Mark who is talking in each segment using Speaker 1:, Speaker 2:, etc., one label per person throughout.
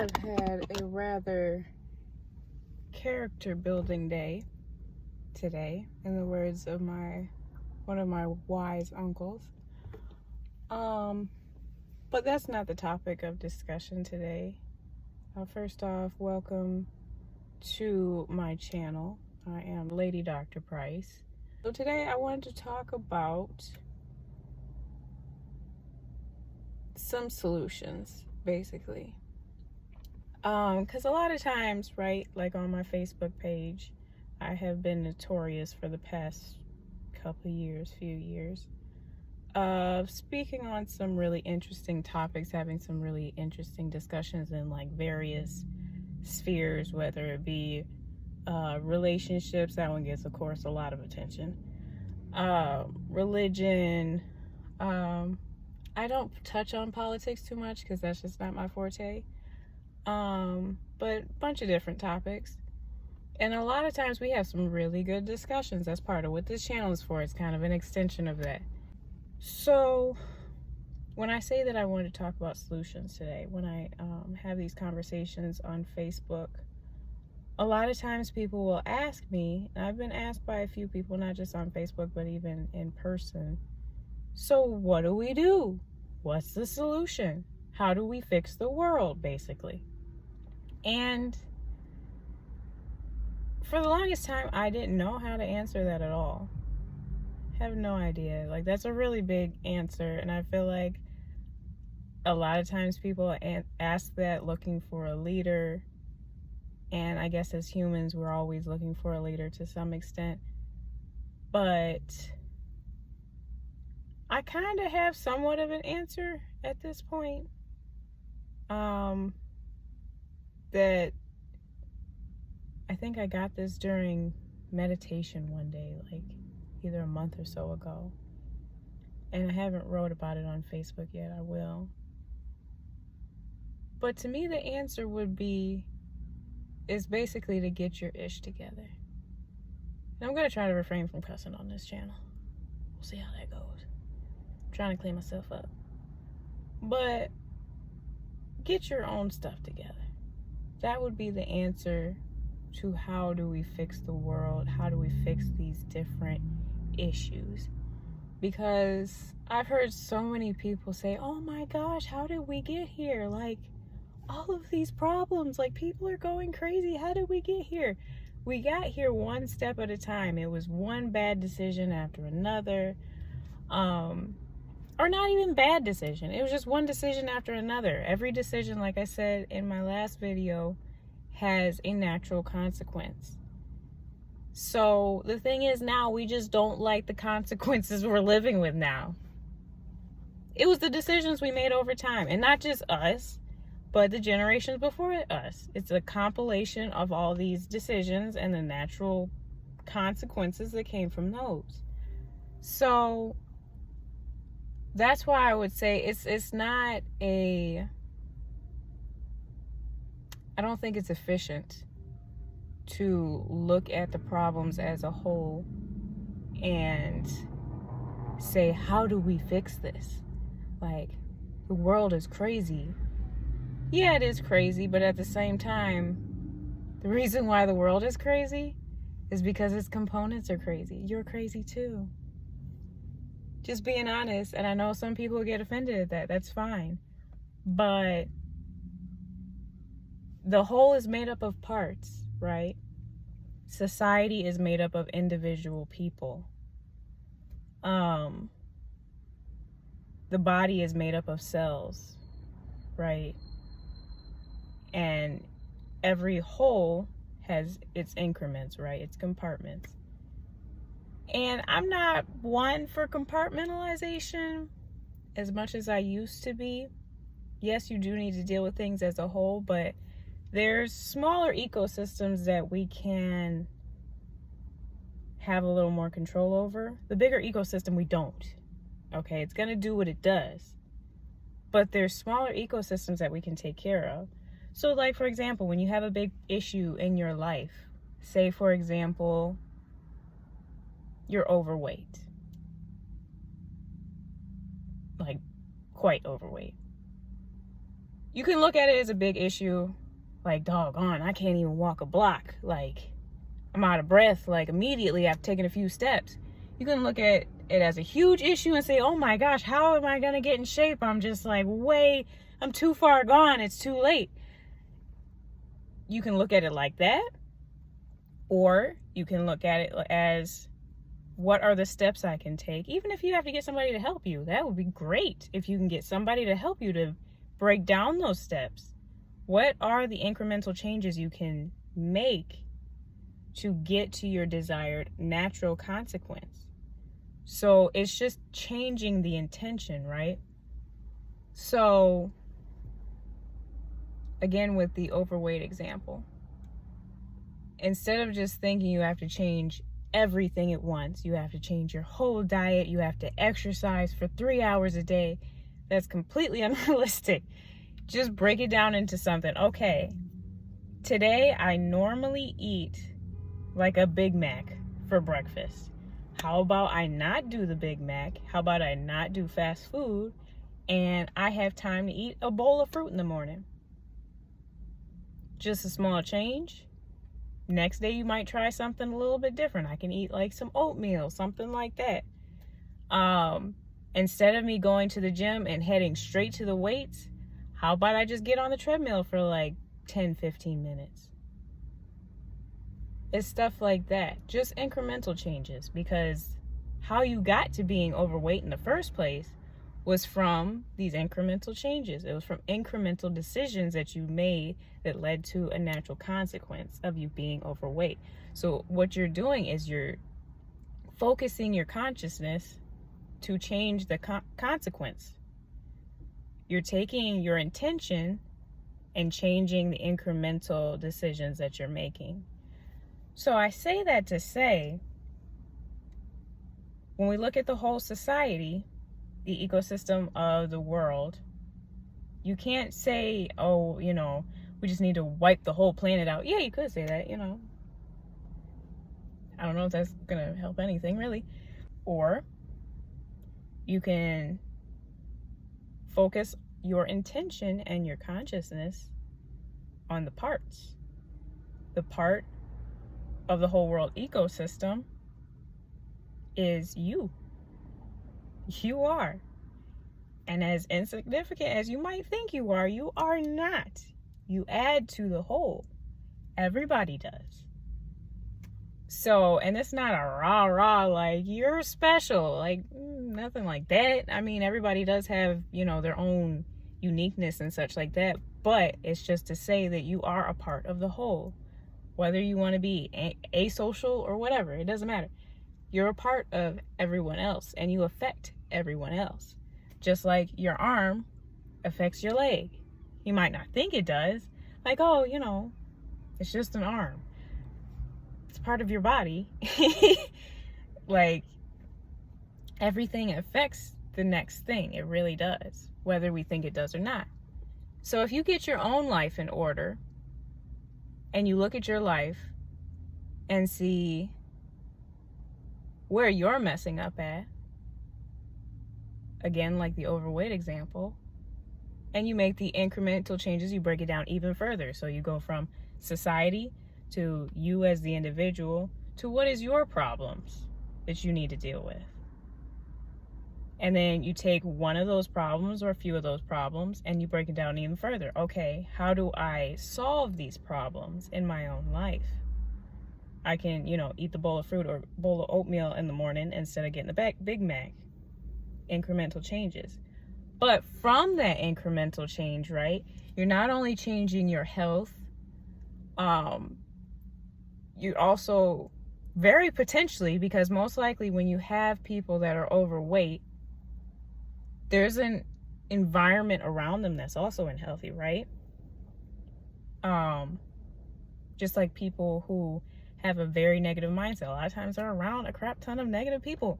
Speaker 1: have had a rather character building day today, in the words of one of my wise uncles. But that's not the topic of discussion today. First off, welcome to my channel. I am Lady Dr. Price. So today I wanted to talk about some solutions, basically. Because a lot of times, right, like on my Facebook page, I have been notorious for the past few years, of speaking on some really interesting topics, having some really interesting discussions in like various spheres, whether it be relationships. That one gets, of course, a lot of attention. Religion. I don't touch on politics too much because that's just not my forte. But a bunch of different topics. And a lot of times we have some really good discussions. That's part of what this channel is for. It's kind of an extension of that. So when I say that I want to talk about solutions today, when I have these conversations on Facebook, a lot of times people will ask me, and I've been asked by a few people, not just on Facebook, but even in person, so what do we do? What's the solution? How do we fix the world, basically? And for the longest time, I didn't know how to answer that at all. I have no idea. Like, that's a really big answer, and I feel like a lot of times people ask that looking for a leader, and I guess as humans, we're always looking for a leader to some extent. But I kind of have somewhat of an answer at this point. That I think I got this during meditation one day, like either a month or so ago. And I haven't wrote about it on Facebook yet. I will. But to me, the answer is basically to get your ish together. And I'm going to try to refrain from cussing on this channel. We'll see how that goes. I'm trying to clean myself up. But get your own stuff together. That would be the answer to how do we fix the world? How do we fix these different issues? Because I've heard so many people say, oh my gosh, how did we get here? Like, all of these problems, like, people are going crazy. How did we get here? We got here one step at a time. It was one bad decision after another. Or not even bad decision. It was just one decision after another. Every decision, like I said in my last video, has a natural consequence. So the thing is, now we just don't like the consequences we're living with now. It was the decisions we made over time, and not just us, but the generations before us. It's a compilation of all these decisions and the natural consequences that came from those. So that's why I would say it's not I don't think it's efficient to look at the problems as a whole and say, how do we fix this? Like, the world is crazy. Yeah, it is crazy, but at the same time, the reason why the world is crazy is because its components are crazy. You're crazy too. Just being honest, and I know some people get offended at that. That's fine. But the whole is made up of parts, right? Society is made up of individual people. The body is made up of cells, right? And every whole has its increments, right? Its compartments. And I'm not one for compartmentalization as much as I used to be. Yes, you do need to deal with things as a whole, but there's smaller ecosystems that we can have a little more control over. The bigger ecosystem, we don't. Okay, it's going to do what it does. But there's smaller ecosystems that we can take care of. So, like, for example, when you have a big issue in your life, say, for example, you're overweight. Like, quite overweight. You can look at it as a big issue, like, doggone, I can't even walk a block. Like, I'm out of breath, like, immediately I've taken a few steps. You can look at it as a huge issue and say, oh my gosh, how am I going to get in shape? I'm just like, I'm too far gone. It's too late. You can look at it like that, or you can look at it as, what are the steps I can take? Even if you have to get somebody to help you, that would be great. If you can get somebody to help you to break down those steps. What are the incremental changes you can make to get to your desired natural consequence? So it's just changing the intention, right? So again, with the overweight example, instead of just thinking you have to change everything at once, you have to change your whole diet, you have to exercise for 3 hours a day, that's completely unrealistic. Just break it down into something. Okay, today I normally eat like a Big Mac for breakfast. How about I not do the Big Mac? How about I not do fast food, and I have time to eat a bowl of fruit in the morning? Just a small change. Next day you might try something a little bit different. I can eat like some oatmeal, something like that. Instead of me going to the gym and heading straight to the weights, how about I just get on the treadmill for like 10-15 minutes? It's stuff like that. Just incremental changes, because how you got to being overweight in the first place was from these incremental changes. It was from incremental decisions that you made that led to a natural consequence of you being overweight. So what you're doing is you're focusing your consciousness to change the consequence. You're taking your intention and changing the incremental decisions that you're making. So I say that to say, when we look at the whole society, the ecosystem of the world, you can't say, oh, we just need to wipe the whole planet out. Yeah, you could say that, I don't know if that's gonna help anything really. Or you can focus your intention and your consciousness on the parts. The part of the whole world ecosystem is you. You are. And as insignificant as you might think you are not. You add to the whole. Everybody does. So, and it's not a rah-rah, like, you're special, like, nothing like that. I mean, everybody does have, their own uniqueness and such like that, but it's just to say that you are a part of the whole. Whether you want to be asocial or whatever, it doesn't matter. You're a part of everyone else, and you affect everyone else. Just like your arm affects your leg. You might not think it does. Like, oh, it's just an arm. It's part of your body. Like, everything affects the next thing. It really does, whether we think it does or not. So if you get your own life in order, and you look at your life and see where you're messing up at, again, like the overweight example, and you make the incremental changes, you break it down even further. So you go from society to you as the individual to what is your problems that you need to deal with. And then you take one of those problems or a few of those problems and you break it down even further. Okay, how do I solve these problems in my own life? I can, eat the bowl of fruit or bowl of oatmeal in the morning instead of getting the Big Mac. Incremental changes. But from that incremental change, right, you're not only changing your health, you're also very potentially, because most likely when you have people that are overweight, there's an environment around them that's also unhealthy, right? Just like people who have a very negative mindset, a lot of times they're around a crap ton of negative people.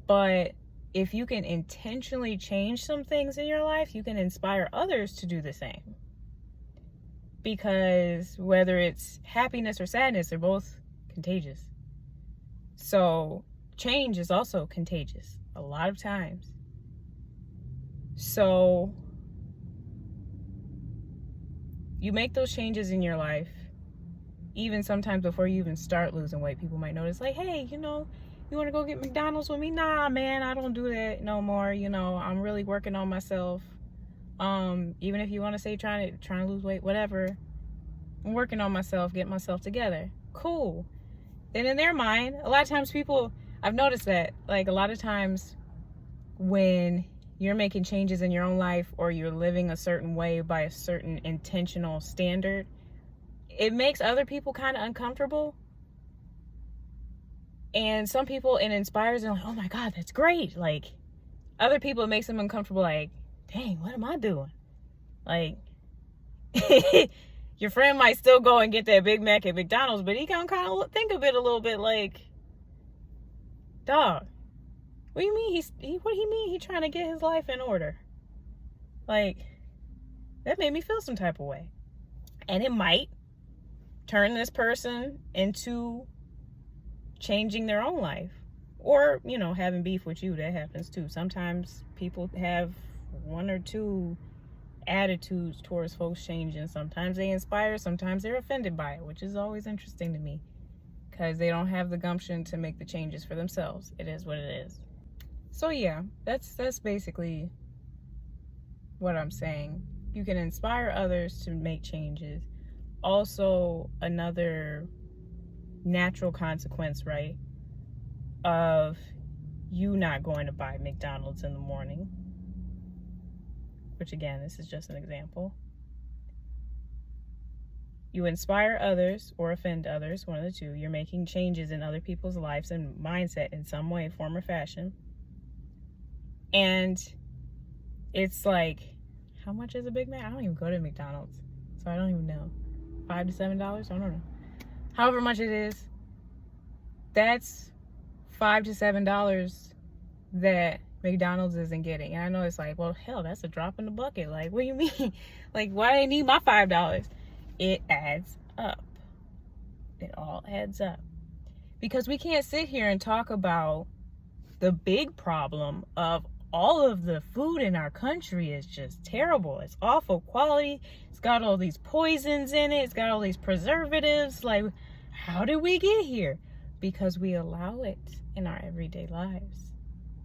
Speaker 1: But if you can intentionally change some things in your life, you can inspire others to do the same. Because whether it's happiness or sadness, they're both contagious. So change is also contagious a lot of times. So you make those changes in your life, even sometimes before you even start losing weight, people might notice, like, hey, you know, you want to go get McDonald's with me? Nah, man, I don't do that no more. You know, I'm really working on myself. Even if you want to say trying to lose weight, whatever, I'm working on myself, getting myself together. Cool. Then in their mind, a lot of times I've noticed that, like, a lot of times when you're making changes in your own life, or you're living a certain way by a certain intentional standard, it makes other people kind of uncomfortable. And some people, it inspires them, like, oh my God, that's great. Like, other people, it makes them uncomfortable, like, dang, what am I doing? Like, your friend might still go and get that Big Mac at McDonald's, but he can kind of think of it a little bit like, dog, what do you mean what do you mean he trying to get his life in order? Like, that made me feel some type of way. And it might turn this person into changing their own life, or, you know, having beef with you. That happens too. Sometimes people have one or two attitudes towards folks changing. Sometimes they inspire, sometimes they're offended by it, which is always interesting to me, because they don't have the gumption to make the changes for themselves. It is what it is. So yeah, that's basically what I'm saying. You can inspire others to make changes. Also, another natural consequence, right, of you not going to buy McDonald's in the morning, which again, this is just an example. You inspire others or offend others, one of the two. You're making changes in other people's lives and mindset in some way, form, or fashion. And it's like, how much is a Big Mac? I don't even go to McDonald's, so I don't even know. $5 to $7? I don't know. However much it is, that's $5 to $7 that McDonald's isn't getting. And I know it's like, well, hell, that's a drop in the bucket. Like, what do you mean? Like, why do they need my $5? It adds up. It all adds up. Because we can't sit here and talk about the big problem of all of the food in our country is just terrible. It's awful quality. It's got all these poisons in it. It's got all these preservatives. Like, how did we get here? Because we allow it in our everyday lives.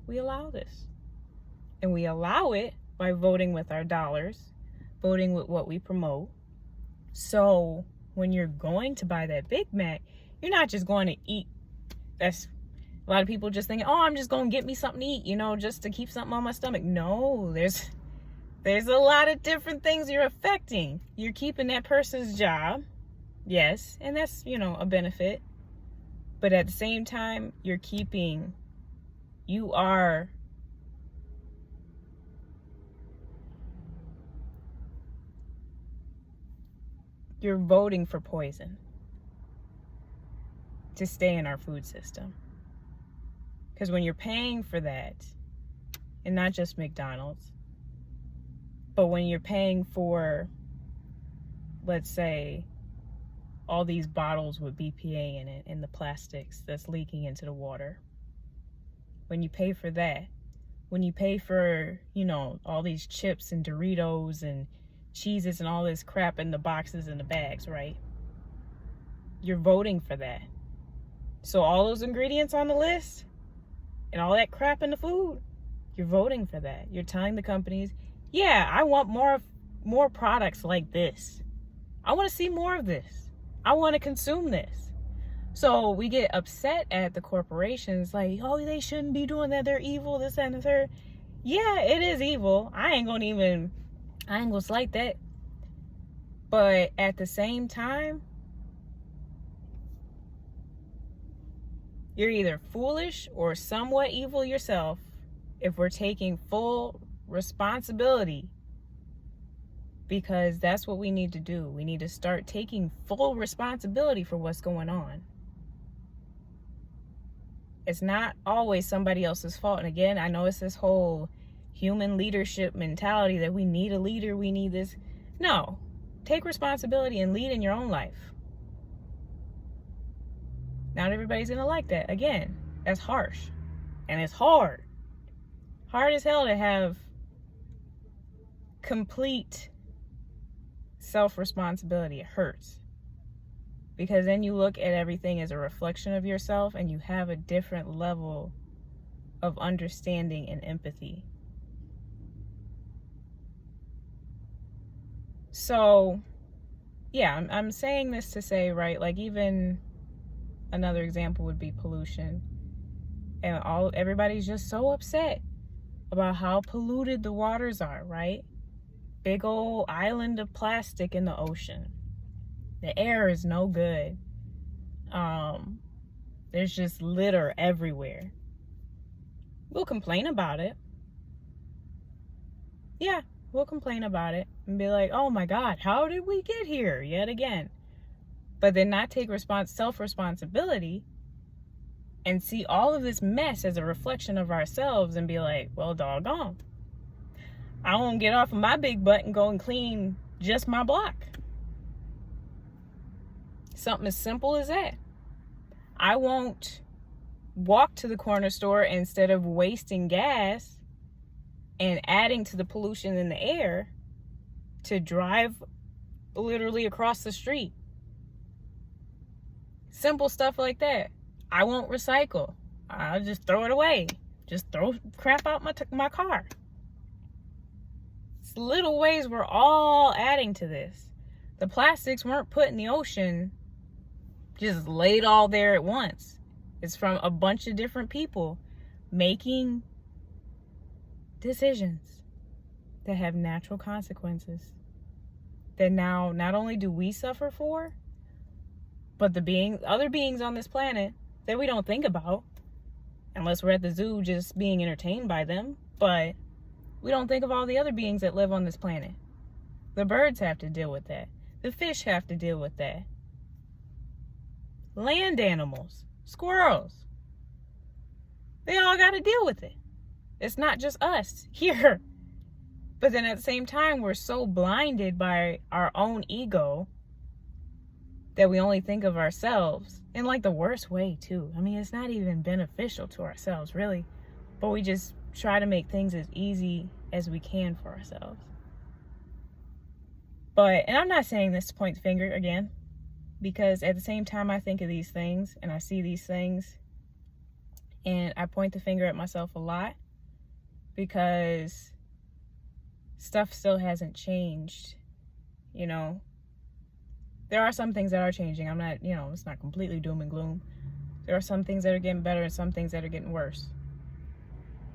Speaker 1: We allow this. And we allow it by voting with our dollars, voting with what we promote. So when you're going to buy that Big Mac, you're not just going to eat. That's a lot of people just thinking, oh, I'm just going to get me something to eat, you know, just to keep something on my stomach. No, there's a lot of different things you're affecting. You're keeping that person's job. Yes. And that's, you know, a benefit. But at the same time, you're voting for poison to stay in our food system. Because when you're paying for that, and not just McDonald's, but when you're paying for, let's say, all these bottles with BPA in it, and the plastics that's leaking into the water, when you pay for that, when you pay for, you know, all these chips and Doritos and cheeses and all this crap in the boxes and the bags, right? You're voting for that. So all those ingredients on the list and all that crap in the food, you're voting for that. You're telling the companies, yeah, I want more products like this. I want to see more of this. I want to consume this. So we get upset at the corporations, like, oh, they shouldn't be doing that. They're evil, this, that, and the third. Yeah, it is evil. I ain't gonna slight that. But at the same time, you're either foolish or somewhat evil yourself if we're taking full responsibility, because that's what we need to do. We need to start taking full responsibility for what's going on. It's not always somebody else's fault. And again, I know it's this whole human leadership mentality that we need a leader, we need this. No, take responsibility and lead in your own life. Not everybody's gonna like that. Again, that's harsh. And it's hard. Hard as hell to have complete self-responsibility. It hurts. Because then you look at everything as a reflection of yourself and you have a different level of understanding and empathy. So, yeah, I'm saying this to say, right, like even another example would be pollution. And everybody's just so upset about how polluted the waters are, right? Big old island of plastic in the ocean. The air is no good. There's just litter everywhere. We'll complain about it. Yeah, we'll complain about it and be like, oh my God, how did we get here yet again? But then not take self-responsibility and see all of this mess as a reflection of ourselves and be like, well, doggone, I won't get off of my big butt and go and clean just my block. Something as simple as that. I won't walk to the corner store instead of wasting gas and adding to the pollution in the air to drive literally across the street. Simple stuff like that. I won't recycle. I'll just throw it away. Just throw crap out my car. It's little ways we're all adding to this. The plastics weren't put in the ocean just laid all there at once. It's from a bunch of different people making decisions that have natural consequences that now not only do we suffer for, but the other beings on this planet that we don't think about unless we're at the zoo just being entertained by them. But we don't think of all the other beings that live on this planet. The birds have to deal with that. The fish have to deal with that. Land animals, squirrels, they all got to deal with it. It's not just us here. But then at the same time, we're so blinded by our own ego that we only think of ourselves in like the worst way too. I mean, it's not even beneficial to ourselves really, but we just try to make things as easy as we can for ourselves. And I'm not saying this to point the finger again, because at the same time I think of these things and I see these things and I point the finger at myself a lot because stuff still hasn't changed. You know, there are some things that are changing. I'm not, it's not completely doom and gloom. There are some things that are getting better and some things that are getting worse.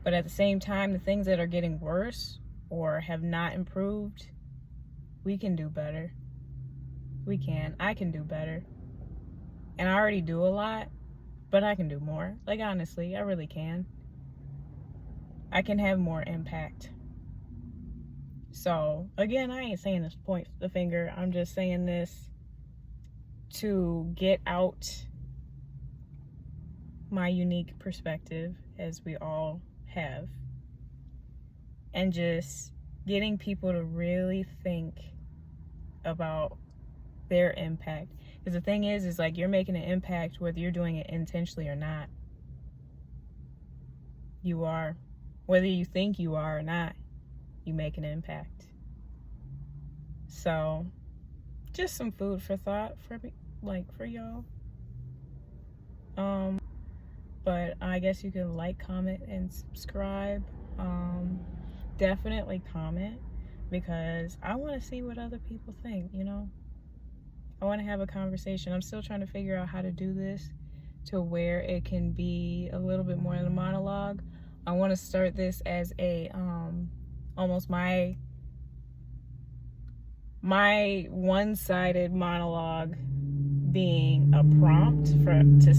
Speaker 1: But at the same time, the things that are getting worse or have not improved, we can do better. We can. I can do better. And I already do a lot, but I can do more. Like, honestly, I really can. I can have more impact. So, again, I ain't saying this to point the finger. I'm just saying this to get out my unique perspective, as we all have. And just getting people to really think about their impact. Because the thing is like you're making an impact whether you're doing it intentionally or not. You are. Whether you think you are or not, you make an impact. So, just some food for thought for y'all. But I guess you can like, comment, and subscribe. Definitely comment, because I want to see what other people think, I want to have a conversation. I'm still trying to figure out how to do this to where it can be a little bit more than a monologue. I want to start this as a almost my one-sided monologue being a prompt to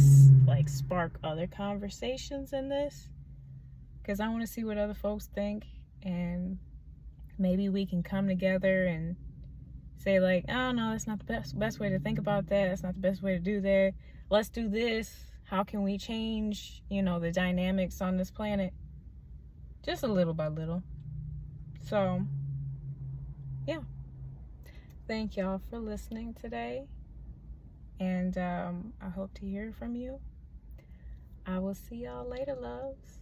Speaker 1: spark other conversations in this, because I want to see what other folks think, and maybe we can come together and say like, oh no, that's not the best way to think about that. That's not the best way to do that. Let's do this. How can we change, the dynamics on this planet? Just a little by little. So, yeah. Thank y'all for listening today. And I hope to hear from you. I will see y'all later, loves.